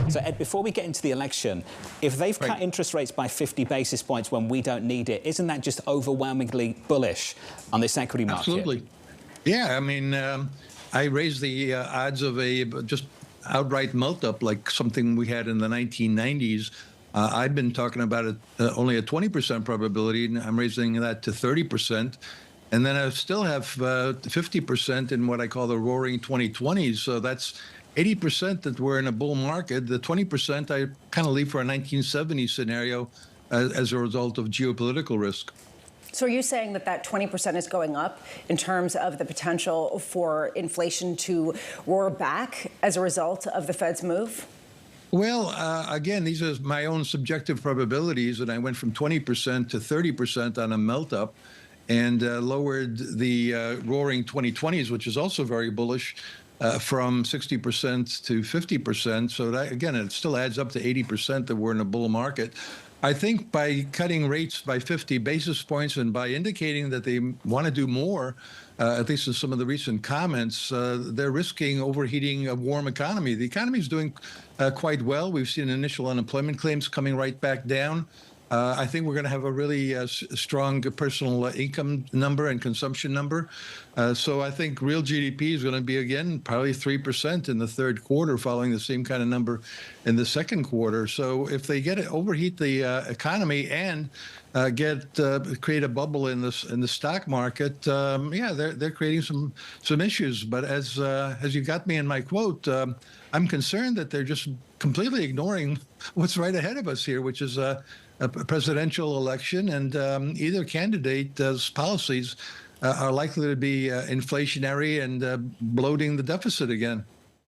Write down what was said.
So, Ed, before we get into the election, if they've cut interest rates by 50 basis points when we don't need it, isn't that just overwhelmingly bullish on this equity market? Absolutely. Yeah, I mean, I raised the odds of a just outright melt-up like something we had in the 1990s. I've been talking about it only a 20% probability, and I'm raising that to 30%. And then I still have 50% in what I call the roaring 2020s. So that's 80% that we're in a bull market. The 20% I kind of leave for a 1970s scenario as a result of geopolitical risk. So are you saying that that 20% is going up in terms of the potential for inflation to roar back as a result of the Fed's move? Well, again, these are my own subjective probabilities, and I went from 20% to 30% on a melt-up and lowered the roaring 2020s, which is also very bullish, from 60% to 50%. So that, again, it still adds up to 80% that we're in a bull market. I think by cutting rates by 50 basis points and by indicating that they want to do more, at least in some of the recent comments, they're risking overheating a warm economy. The economy is doing quite well. We've seen initial unemployment claims coming right back down. I think we're going to have a really strong personal income number and consumption number. So I think real GDP is going to be, again, probably 3% in the third quarter, following the same kind of number in the second quarter. So if they overheat the economy and create a bubble in the stock market, yeah, they're creating some issues. But as you got me in my quote, I'm concerned that they're just completely ignoring what's right ahead of us here, which is a presidential election, and either candidate's policies are likely to be inflationary and bloating the deficit again.